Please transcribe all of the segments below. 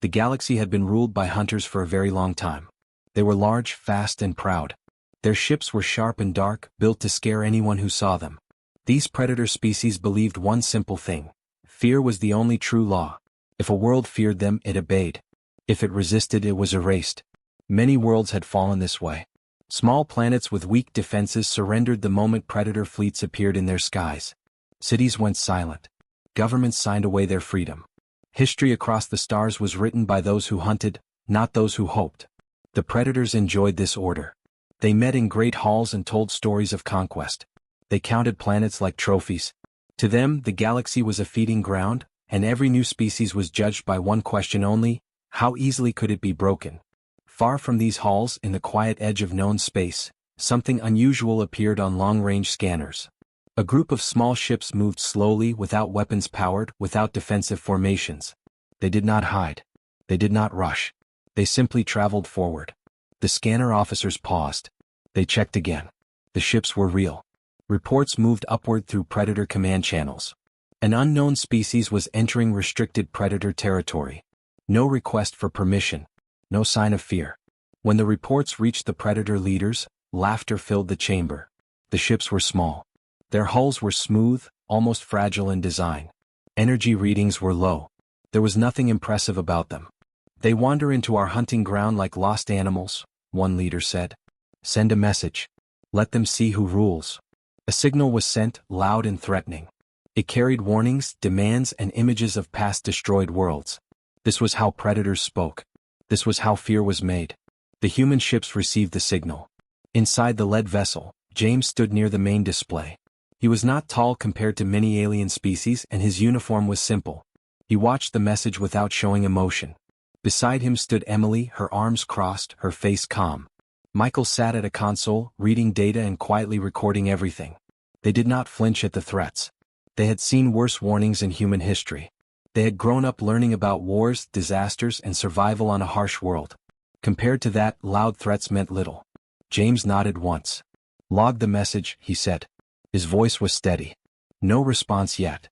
The galaxy had been ruled by hunters for a very long time. They were large, fast, and proud. Their ships were sharp and dark, built to scare anyone who saw them. These predator species believed one simple thing: fear was the only true law. If a world feared them, it obeyed. If it resisted, it was erased. Many worlds had fallen this way. Small planets with weak defenses surrendered the moment predator fleets appeared in their skies. Cities went silent. Governments signed away their freedom. History across the stars was written by those who hunted, not those who hoped. The predators enjoyed this order. They met in great halls and told stories of conquest. They counted planets like trophies. To them, the galaxy was a feeding ground, and every new species was judged by one question only: how easily could it be broken? Far from these halls, in the quiet edge of known space, something unusual appeared on long-range scanners. A group of small ships moved slowly, without weapons powered, without defensive formations. They did not hide. They did not rush. They simply traveled forward. The scanner officers paused. They checked again. The ships were real. Reports moved upward through predator command channels. An unknown species was entering restricted predator territory. No request for permission. No sign of fear. When the reports reached the predator leaders, laughter filled the chamber. The ships were small. Their hulls were smooth, almost fragile in design. Energy readings were low. There was nothing impressive about them. "They wander into our hunting ground like lost animals," one leader said. "Send a message. Let them see who rules." A signal was sent, loud and threatening. It carried warnings, demands, and images of past destroyed worlds. This was how predators spoke. This was how fear was made. The human ships received the signal. Inside the lead vessel, James stood near the main display. He was not tall compared to many alien species, and his uniform was simple. He watched the message without showing emotion. Beside him stood Emily, her arms crossed, her face calm. Michael sat at a console, reading data and quietly recording everything. They did not flinch at the threats. They had seen worse warnings in human history. They had grown up learning about wars, disasters, and survival on a harsh world. Compared to that, loud threats meant little. James nodded once. "Log the message," he said. His voice was steady. No response yet.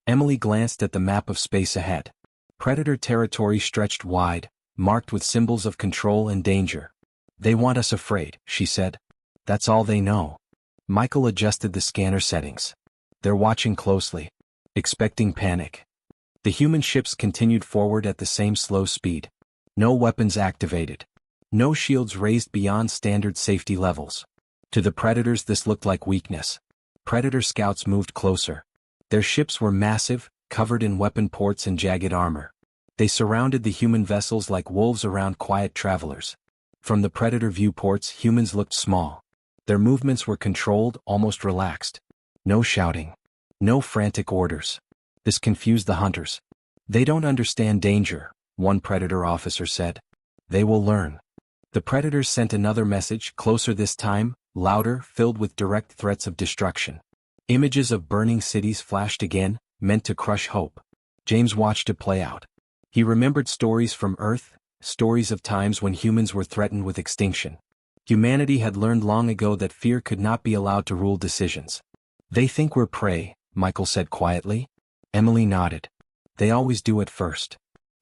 Emily glanced at the map of space ahead. Predator territory stretched wide, marked with symbols of control and danger. "They want us afraid," she said. "That's all they know." Michael adjusted the scanner settings. "They're watching closely, expecting panic." The human ships continued forward at the same slow speed. No weapons activated. No shields raised beyond standard safety levels. To the predators, this looked like weakness. Predator scouts moved closer. Their ships were massive, covered in weapon ports and jagged armor. They surrounded the human vessels like wolves around quiet travelers. From the predator viewports, humans looked small. Their movements were controlled, almost relaxed. No shouting. No frantic orders. This confused the hunters. "They don't understand danger," one predator officer said. "They will learn." The predators sent another message, closer this time, louder, filled with direct threats of destruction. Images of burning cities flashed again, meant to crush hope. James watched it play out. He remembered stories from Earth, stories of times when humans were threatened with extinction. Humanity had learned long ago that fear could not be allowed to rule decisions. "They think we're prey," Michael said quietly. Emily nodded. "They always do at first."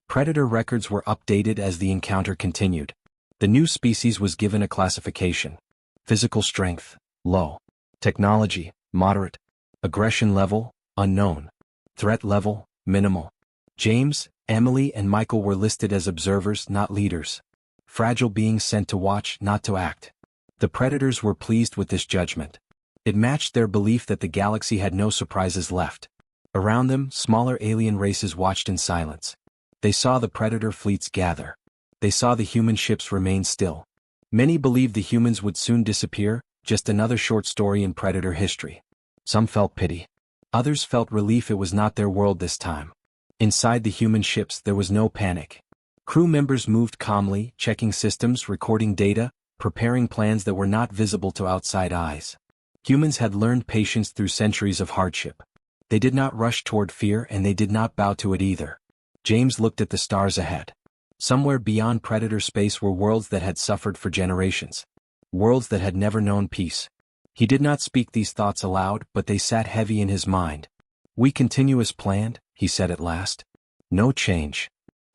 Predator records were updated as the encounter continued. The new species was given a classification. Physical strength, low. Technology, moderate. Aggression level, unknown. Threat level, minimal. James, Emily, and Michael were listed as observers, not leaders. Fragile beings sent to watch, not to act. The predators were pleased with this judgment. It matched their belief that the galaxy had no surprises left. Around them, smaller alien races watched in silence. They saw the predator fleets gather. They saw the human ships remain still. Many believed the humans would soon disappear, just another short story in predator history. Some felt pity. Others felt relief it was not their world this time. Inside the human ships there was no panic. Crew members moved calmly, checking systems, recording data, preparing plans that were not visible to outside eyes. Humans had learned patience through centuries of hardship. They did not rush toward fear, and they did not bow to it either. James looked at the stars ahead. Somewhere beyond predator space were worlds that had suffered for generations. Worlds that had never known peace. He did not speak these thoughts aloud, but they sat heavy in his mind. "We continue as planned," he said at last. "No change."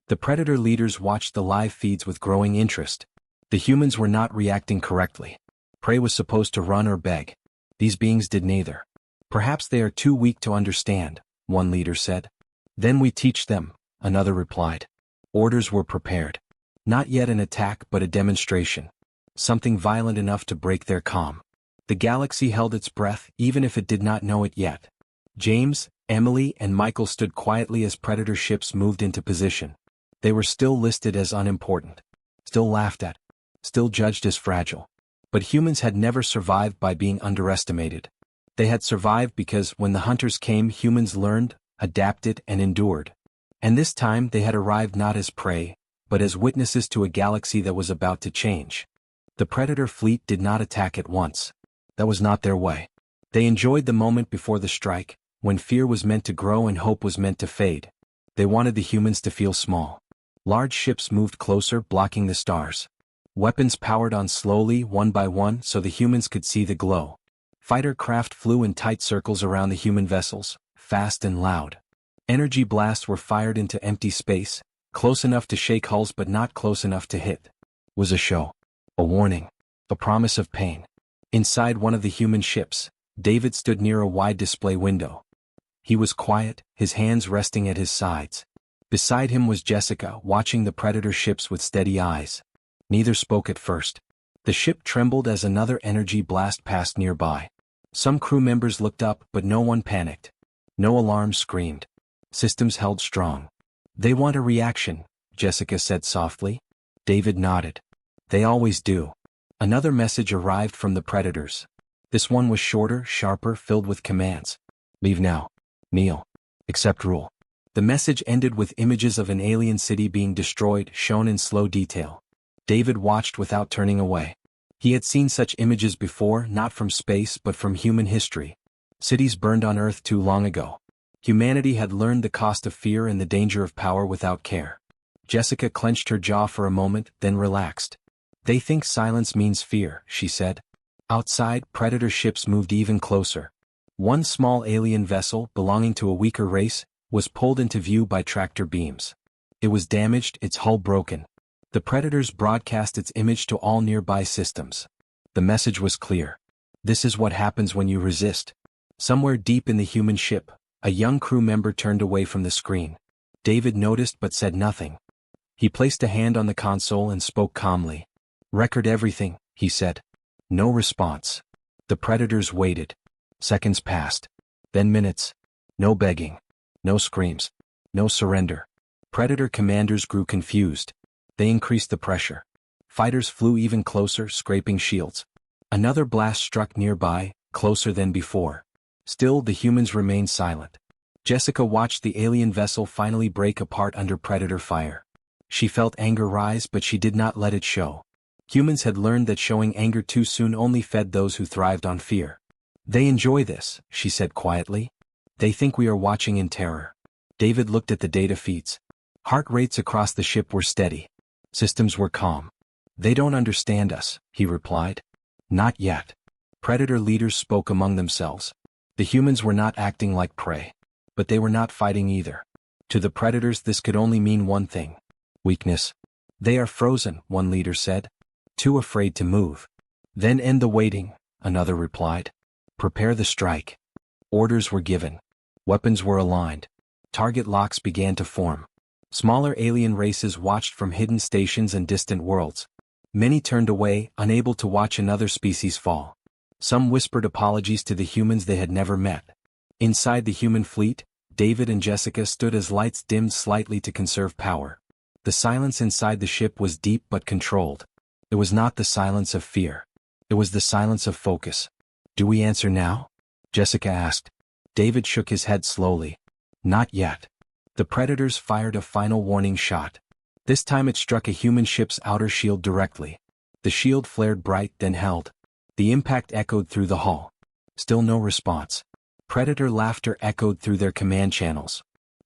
The Predator leaders watched the live feeds with growing interest. The humans were not reacting correctly. Prey was supposed to run or beg. These beings did neither. Perhaps they are too weak to understand, one leader said. Then we teach them, another replied. Orders were prepared. Not yet an attack but a demonstration. Something violent enough to break their calm. The galaxy held its breath even if it did not know it yet. James, Emily and Michael stood quietly as Predator ships moved into position. They were still listed as unimportant. Still laughed at. Still judged as fragile. But humans had never survived by being underestimated. They had survived because when the hunters came, humans learned, adapted and endured. And this time they had arrived not as prey, but as witnesses to a galaxy that was about to change. The Predator fleet did not attack at once. That was not their way. They enjoyed the moment before the strike, when fear was meant to grow and hope was meant to fade. They wanted the humans to feel small. Large ships moved closer, blocking the stars. Weapons powered on slowly, one by one, so the humans could see the glow. Fighter craft flew in tight circles around the human vessels, fast and loud. Energy blasts were fired into empty space, close enough to shake hulls but not close enough to hit. It was a show. A warning. A promise of pain. Inside one of the human ships, David stood near a wide display window. He was quiet, his hands resting at his sides. Beside him was Jessica, watching the Predator ships with steady eyes. Neither spoke at first. The ship trembled as another energy blast passed nearby. Some crew members looked up, but no one panicked. No alarms screamed. Systems held strong. They want a reaction, Jessica said softly. David nodded. They always do. Another message arrived from the Predators. This one was shorter, sharper, filled with commands. Leave now. Kneel. Accept rule. The message ended with images of an alien city being destroyed, shown in slow detail. David watched without turning away. He had seen such images before, not from space but from human history. Cities burned on Earth too long ago. Humanity had learned the cost of fear and the danger of power without care. Jessica clenched her jaw for a moment, then relaxed. They think silence means fear, she said. Outside, Predator ships moved even closer. One small alien vessel, belonging to a weaker race, was pulled into view by tractor beams. It was damaged, its hull broken. The Predators broadcast its image to all nearby systems. The message was clear. This is what happens when you resist. Somewhere deep in the human ship, a young crew member turned away from the screen. David noticed but said nothing. He placed a hand on the console and spoke calmly. Record everything, he said. No response. The Predators waited. Seconds passed. Then minutes. No begging. No screams. No surrender. Predator commanders grew confused. They increased the pressure. Fighters flew even closer, scraping shields. Another blast struck nearby, closer than before. Still, the humans remained silent. Jessica watched the alien vessel finally break apart under Predator fire. She felt anger rise, but she did not let it show. Humans had learned that showing anger too soon only fed those who thrived on fear. They enjoy this, she said quietly. They think we are watching in terror. David looked at the data feeds. Heart rates across the ship were steady. Systems were calm. They don't understand us, he replied. Not yet. Predator leaders spoke among themselves. The humans were not acting like prey. But they were not fighting either. To the Predators this could only mean one thing. Weakness. They are frozen, one leader said. Too afraid to move. Then end the waiting, another replied. Prepare the strike. Orders were given. Weapons were aligned. Target locks began to form. Smaller alien races watched from hidden stations and distant worlds. Many turned away, unable to watch another species fall. Some whispered apologies to the humans they had never met. Inside the human fleet, David and Jessica stood as lights dimmed slightly to conserve power. The silence inside the ship was deep but controlled. It was not the silence of fear. It was the silence of focus. Do we answer now? Jessica asked. David shook his head slowly. Not yet. The Predators fired a final warning shot. This time it struck a human ship's outer shield directly. The shield flared bright, then held. The impact echoed through the hull. Still no response. Predator laughter echoed through their command channels.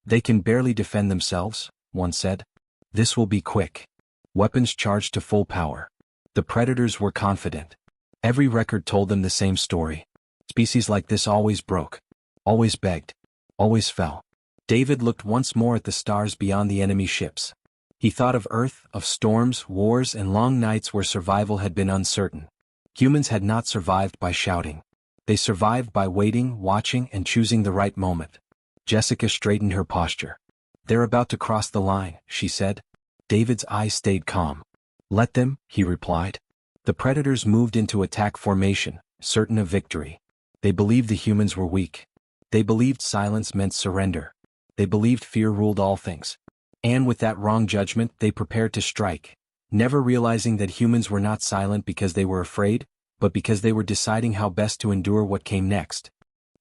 They can barely defend themselves, one said. This will be quick. Weapons charged to full power. The Predators were confident. Every record told them the same story. Species like this always broke. Always begged. Always fell. David looked once more at the stars beyond the enemy ships. He thought of Earth, of storms, wars, and long nights where survival had been uncertain. Humans had not survived by shouting. They survived by waiting, watching, and choosing the right moment. Jessica straightened her posture. "They're about to cross the line," she said. David's eyes stayed calm. "Let them," he replied. The predators moved into attack formation, certain of victory. They believed the humans were weak. They believed silence meant surrender. They believed fear ruled all things. And with that wrong judgment, they prepared to strike, never realizing that humans were not silent because they were afraid, but because they were deciding how best to endure what came next.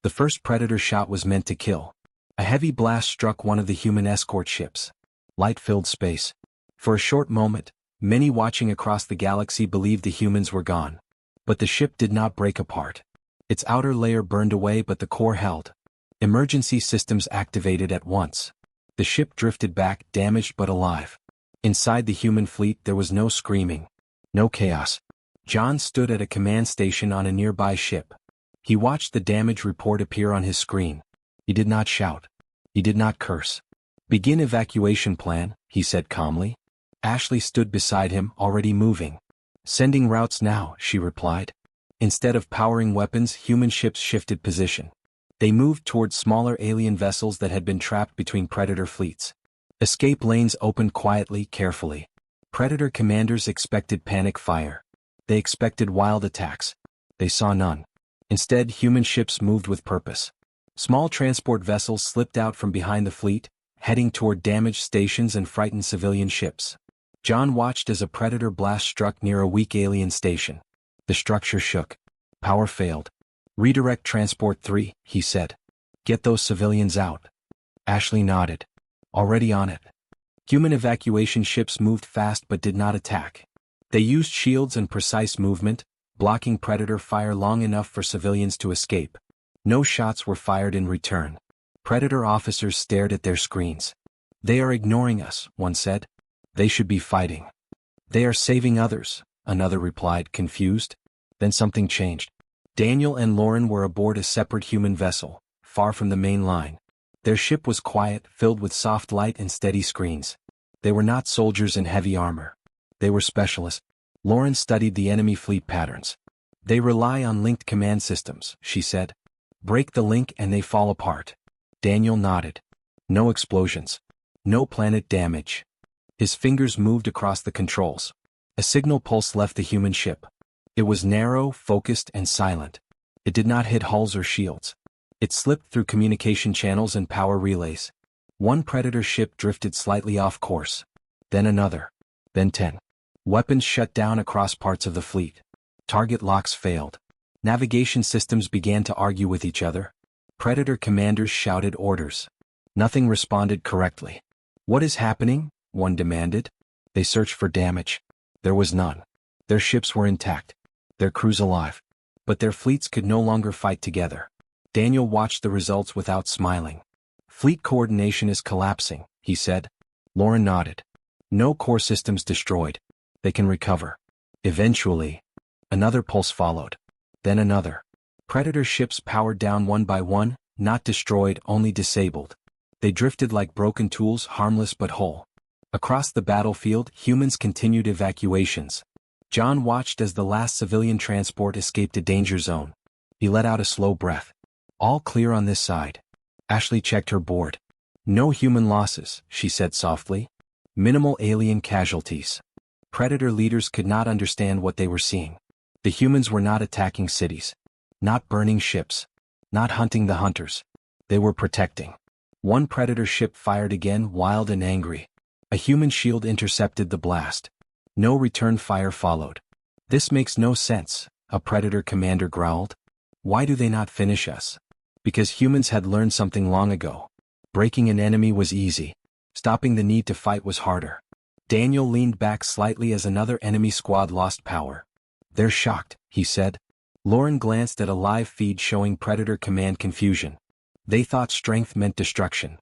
The first predator shot was meant to kill. A heavy blast struck one of the human escort ships. Light filled space. For a short moment, many watching across the galaxy believed the humans were gone. But the ship did not break apart. Its outer layer burned away, but the core held. Emergency systems activated at once. The ship drifted back, damaged but alive. Inside the human fleet there was no screaming, no chaos. John stood at a command station on a nearby ship. He watched the damage report appear on his screen. He did not shout. He did not curse. "Begin evacuation plan," he said calmly. Ashley stood beside him, already moving. "Sending routes now," she replied. Instead of powering weapons, human ships shifted position. They moved towards smaller alien vessels that had been trapped between predator fleets. Escape lanes opened quietly, carefully. Predator commanders expected panic fire. They expected wild attacks. They saw none. Instead, human ships moved with purpose. Small transport vessels slipped out from behind the fleet, heading toward damaged stations and frightened civilian ships. John watched as a predator blast struck near a weak alien station. The structure shook. Power failed. "Redirect Transport 3, he said. "Get those civilians out." Ashley nodded. "Already on it." Human evacuation ships moved fast but did not attack. They used shields and precise movement, blocking predator fire long enough for civilians to escape. No shots were fired in return. Predator officers stared at their screens. "They are ignoring us," one said. "They should be fighting." "They are saving others," another replied, confused. Then something changed. Daniel and Lauren were aboard a separate human vessel, far from the main line. Their ship was quiet, filled with soft light and steady screens. They were not soldiers in heavy armor. They were specialists. Lauren studied the enemy fleet patterns. "They rely on linked command systems," she said. "Break the link and they fall apart." Daniel nodded. "No explosions. No planet damage." His fingers moved across the controls. A signal pulse left the human ship. It was narrow, focused, and silent. It did not hit hulls or shields. It slipped through communication channels and power relays. One predator ship drifted slightly off course. Then another. Then 10. Weapons shut down across parts of the fleet. Target locks failed. Navigation systems began to argue with each other. Predator commanders shouted orders. Nothing responded correctly. "What is happening?" one demanded. They searched for damage. There was none. Their ships were intact. Their crews alive. But their fleets could no longer fight together. Daniel watched the results without smiling. "Fleet coordination is collapsing," he said. Lauren nodded. "No core systems destroyed. They can recover. Eventually." Another pulse followed. Then another. Predator ships powered down one by one, not destroyed, only disabled. They drifted like broken tools, harmless but whole. Across the battlefield, humans continued evacuations. John watched as the last civilian transport escaped a danger zone. He let out a slow breath. "All clear on this side." Ashley checked her board. "No human losses," she said softly. "Minimal alien casualties." Predator leaders could not understand what they were seeing. The humans were not attacking cities. Not burning ships. Not hunting the hunters. They were protecting. One predator ship fired again, wild and angry. A human shield intercepted the blast. No return fire followed. "This makes no sense," a predator commander growled. "Why do they not finish us?" Because humans had learned something long ago. Breaking an enemy was easy. Stopping the need to fight was harder. Daniel leaned back slightly as another enemy squad lost power. "They're shocked," he said. Lauren glanced at a live feed showing predator command confusion. They thought strength meant destruction.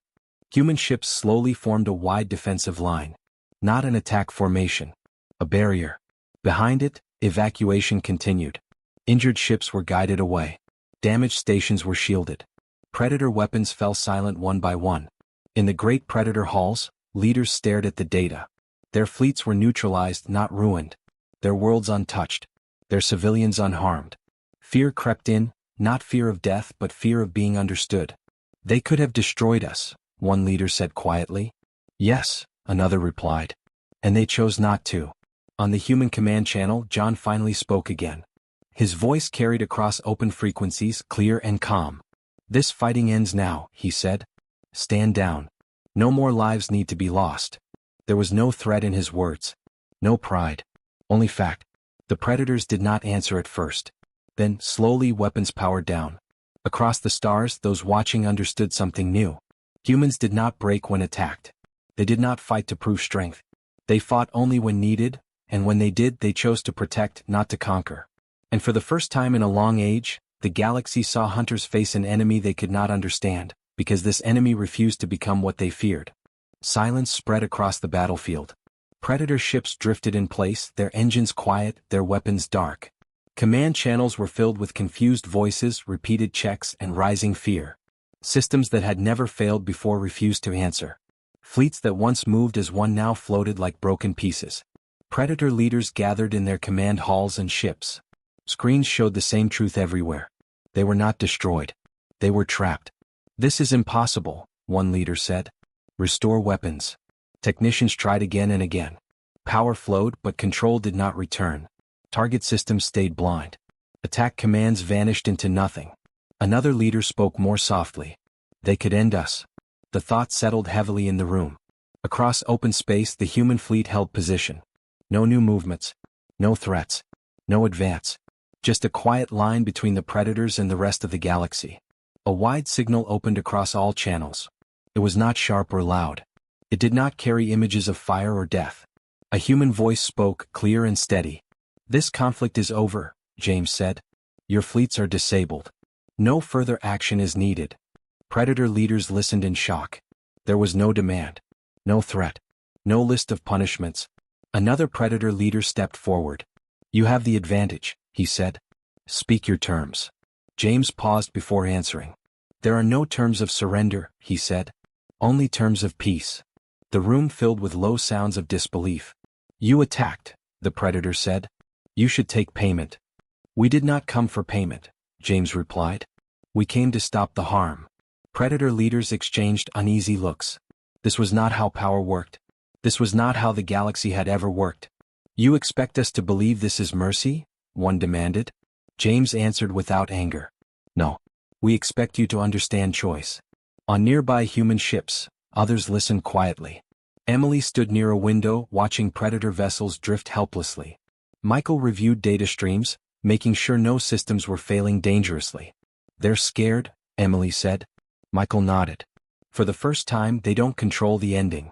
Human ships slowly formed a wide defensive line. Not an attack formation. A barrier. Behind it, evacuation continued. Injured ships were guided away. Damaged stations were shielded. Predator weapons fell silent one by one. In the great predator halls, leaders stared at the data. Their fleets were neutralized, not ruined. Their worlds untouched. Their civilians unharmed. Fear crept in, not fear of death but fear of being understood. They could have destroyed us, one leader said quietly. Yes, another replied. And they chose not to. On the human command channel, John finally spoke again. His voice carried across open frequencies, clear and calm. This fighting ends now, he said. Stand down. No more lives need to be lost. There was no threat in his words. No pride. Only fact. The predators did not answer at first. Then, slowly, weapons powered down. Across the stars, those watching understood something new. Humans did not break when attacked. They did not fight to prove strength. They fought only when needed, and when they did, they chose to protect, not to conquer. And for the first time in a long age, the galaxy saw hunters face an enemy they could not understand, because this enemy refused to become what they feared. Silence spread across the battlefield. Predator ships drifted in place, their engines quiet, their weapons dark. Command channels were filled with confused voices, repeated checks, and rising fear. Systems that had never failed before refused to answer. Fleets that once moved as one now floated like broken pieces. Predator leaders gathered in their command halls and ships. Screens showed the same truth everywhere. They were not destroyed. They were trapped. This is impossible, one leader said. Restore weapons. Technicians tried again and again. Power flowed, but control did not return. Target systems stayed blind. Attack commands vanished into nothing. Another leader spoke more softly. They could end us. The thought settled heavily in the room. Across open space, the human fleet held position. No new movements. No threats. No advance. Just a quiet line between the predators and the rest of the galaxy. A wide signal opened across all channels. It was not sharp or loud. It did not carry images of fire or death. A human voice spoke, clear and steady. This conflict is over, James said. Your fleets are disabled. No further action is needed. Predator leaders listened in shock. There was no demand. No threat. No list of punishments. Another Predator leader stepped forward. You have the advantage, he said. Speak your terms. James paused before answering. There are no terms of surrender, he said. Only terms of peace. The room filled with low sounds of disbelief. You attacked, the Predator said. You should take payment. We did not come for payment, James replied. We came to stop the harm. Predator leaders exchanged uneasy looks. This was not how power worked. This was not how the galaxy had ever worked. You expect us to believe this is mercy? One demanded. James answered without anger. No. We expect you to understand choice. On nearby human ships, others listened quietly. Emily stood near a window, watching Predator vessels drift helplessly. Michael reviewed data streams, making sure no systems were failing dangerously. They're scared, Emily said. Michael nodded. For the first time, they don't control the ending.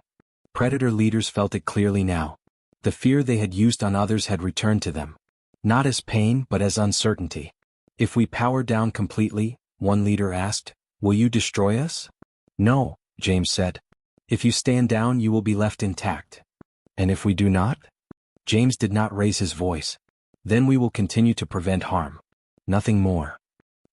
Predator leaders felt it clearly now. The fear they had used on others had returned to them. Not as pain, but as uncertainty. If we power down completely, one leader asked, will you destroy us? No, James said. If you stand down, you will be left intact. And if we do not? James did not raise his voice. Then we will continue to prevent harm. Nothing more.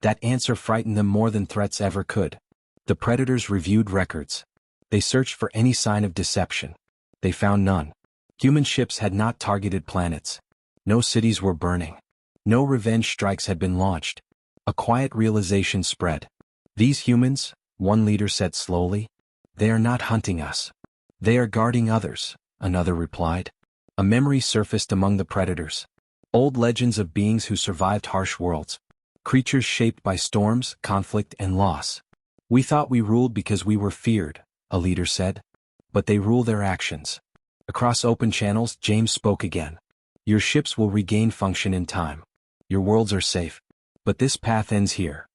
That answer frightened them more than threats ever could. The Predators reviewed records. They searched for any sign of deception. They found none. Human ships had not targeted planets. No cities were burning. No revenge strikes had been launched. A quiet realization spread. These humans, one leader said slowly, they are not hunting us. They are guarding others, another replied. A memory surfaced among the Predators. Old legends of beings who survived harsh worlds. Creatures shaped by storms, conflict, and loss. We thought we ruled because we were feared, a leader said. But they rule their actions. Across open channels, James spoke again. Your ships will regain function in time. Your worlds are safe. But this path ends here.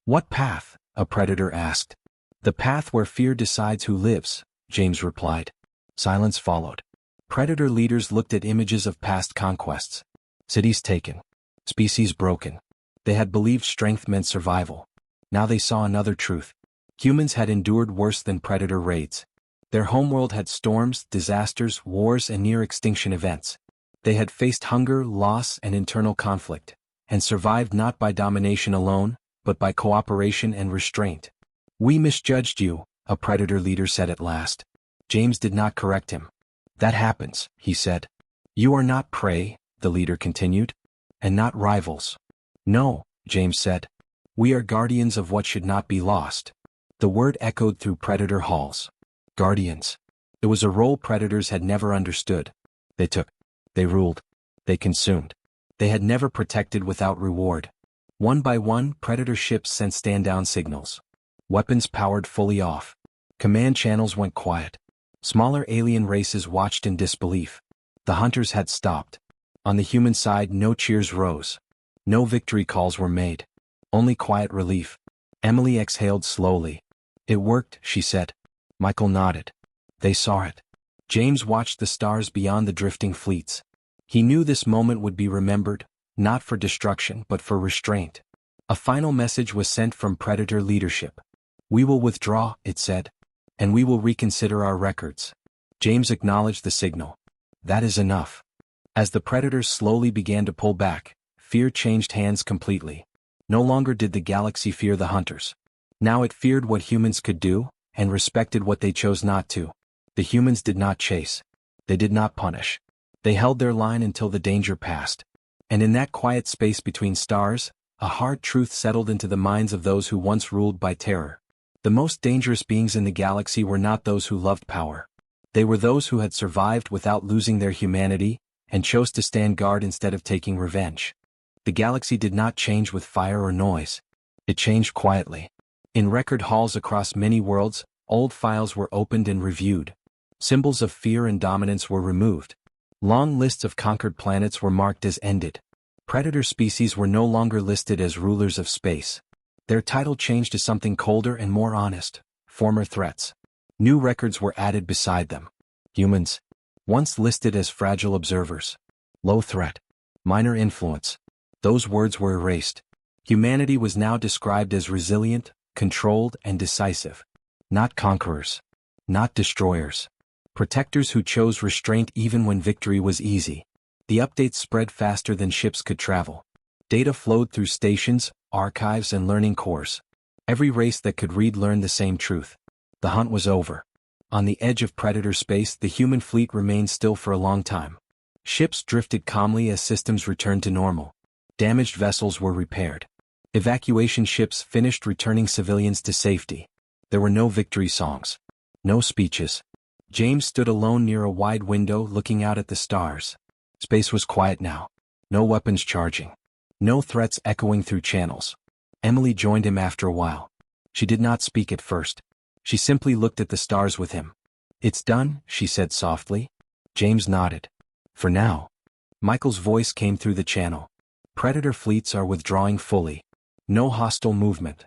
What path? A Predator asked. The path where fear decides who lives, James replied. Silence followed. Predator leaders looked at images of past conquests. Cities taken. Species broken. They had believed strength meant survival. Now they saw another truth. Humans had endured worse than Predator raids. Their homeworld had storms, disasters, wars, and near-extinction events. They had faced hunger, loss, and internal conflict, and survived not by domination alone, but by cooperation and restraint. We misjudged you, a Predator leader said at last. James did not correct him. That happens, he said. You are not prey, the leader continued. And not rivals. No, James said. We are guardians of what should not be lost. The word echoed through predator halls. Guardians. It was a role predators had never understood. They took. They ruled. They consumed. They had never protected without reward. One by one, predator ships sent stand-down signals. Weapons powered fully off. Command channels went quiet. Smaller alien races watched in disbelief. The hunters had stopped. On the human side, no cheers rose. No victory calls were made. Only quiet relief. Emily exhaled slowly. It worked, she said. Michael nodded. They saw it. James watched the stars beyond the drifting fleets. He knew this moment would be remembered, not for destruction but for restraint. A final message was sent from Predator leadership. We will withdraw, it said. And we will reconsider our records. James acknowledged the signal. That is enough. As the Predators slowly began to pull back, fear changed hands completely. No longer did the galaxy fear the hunters. Now it feared what humans could do, and respected what they chose not to. The humans did not chase. They did not punish. They held their line until the danger passed. And in that quiet space between stars, a hard truth settled into the minds of those who once ruled by terror. The most dangerous beings in the galaxy were not those who loved power. They were those who had survived without losing their humanity, and chose to stand guard instead of taking revenge. The galaxy did not change with fire or noise. It changed quietly. In record halls across many worlds, old files were opened and reviewed. Symbols of fear and dominance were removed. Long lists of conquered planets were marked as ended. Predator species were no longer listed as rulers of space. Their title changed to something colder and more honest: former threats. New records were added beside them. Humans, once listed as fragile observers. Low threat. Minor influence. Those words were erased. Humanity was now described as resilient, controlled, and decisive. Not conquerors. Not destroyers. Protectors who chose restraint even when victory was easy. The updates spread faster than ships could travel. Data flowed through stations, archives, and learning cores. Every race that could read learned the same truth. The hunt was over. On the edge of Predator space, the human fleet remained still for a long time. Ships drifted calmly as systems returned to normal. Damaged vessels were repaired. Evacuation ships finished returning civilians to safety. There were no victory songs. No speeches. James stood alone near a wide window looking out at the stars. Space was quiet now. No weapons charging. No threats echoing through channels. Emily joined him after a while. She did not speak at first. She simply looked at the stars with him. It's done, she said softly. James nodded. For now. Michael's voice came through the channel. Predator fleets are withdrawing fully. No hostile movement.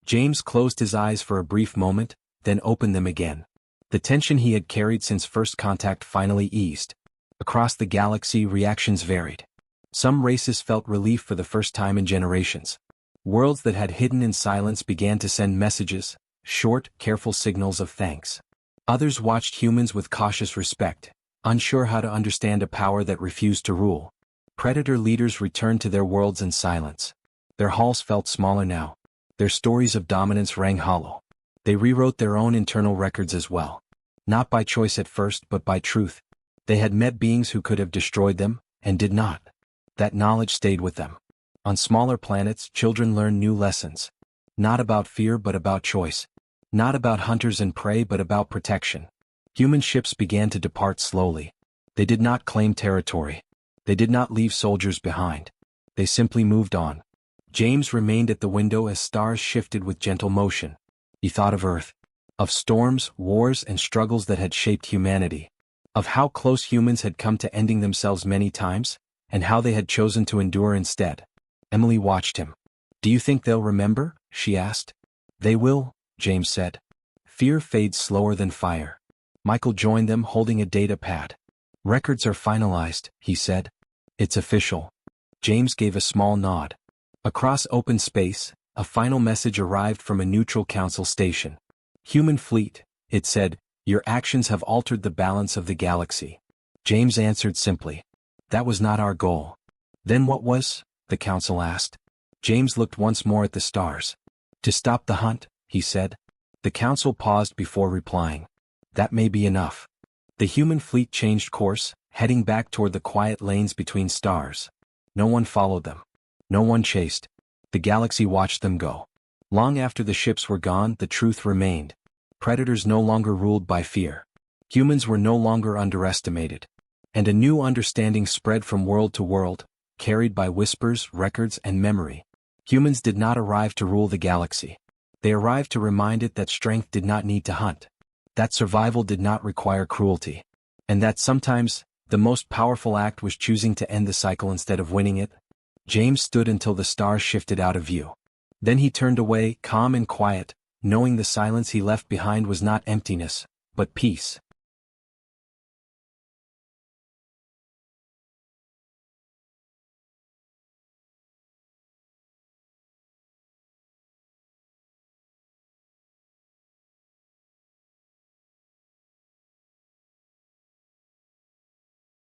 James closed his eyes for a brief moment, then opened them again. The tension he had carried since first contact finally eased. Across the galaxy, reactions varied. Some races felt relief for the first time in generations. Worlds that had hidden in silence began to send messages, short, careful signals of thanks. Others watched humans with cautious respect, unsure how to understand a power that refused to rule. Predator leaders returned to their worlds in silence. Their halls felt smaller now. Their stories of dominance rang hollow. They rewrote their own internal records as well. Not by choice at first, but by truth. They had met beings who could have destroyed them, and did not. That knowledge stayed with them. On smaller planets, children learned new lessons. Not about fear but about choice. Not about hunters and prey but about protection. Human ships began to depart slowly. They did not claim territory. They did not leave soldiers behind. They simply moved on. James remained at the window as stars shifted with gentle motion. He thought of Earth. Of storms, wars, and struggles that had shaped humanity. Of how close humans had come to ending themselves many times, and how they had chosen to endure instead. Emily watched him. Do you think they'll remember? She asked. They will, James said. Fear fades slower than fire. Michael joined them holding a data pad. Records are finalized, he said. It's official. James gave a small nod. Across open space, a final message arrived from a neutral council station. Human fleet, it said, your actions have altered the balance of the galaxy. James answered simply. That was not our goal. Then what was? The council asked. James looked once more at the stars. To stop the hunt, he said. The council paused before replying. That may be enough. The human fleet changed course, heading back toward the quiet lanes between stars. No one followed them. No one chased. The galaxy watched them go. Long after the ships were gone, the truth remained. Predators no longer ruled by fear. Humans were no longer underestimated. And a new understanding spread from world to world, carried by whispers, records, and memory. Humans did not arrive to rule the galaxy. They arrived to remind it that strength did not need to hunt. That survival did not require cruelty. And that sometimes, the most powerful act was choosing to end the cycle instead of winning it. James stood until the stars shifted out of view. Then he turned away, calm and quiet, knowing the silence he left behind was not emptiness, but peace.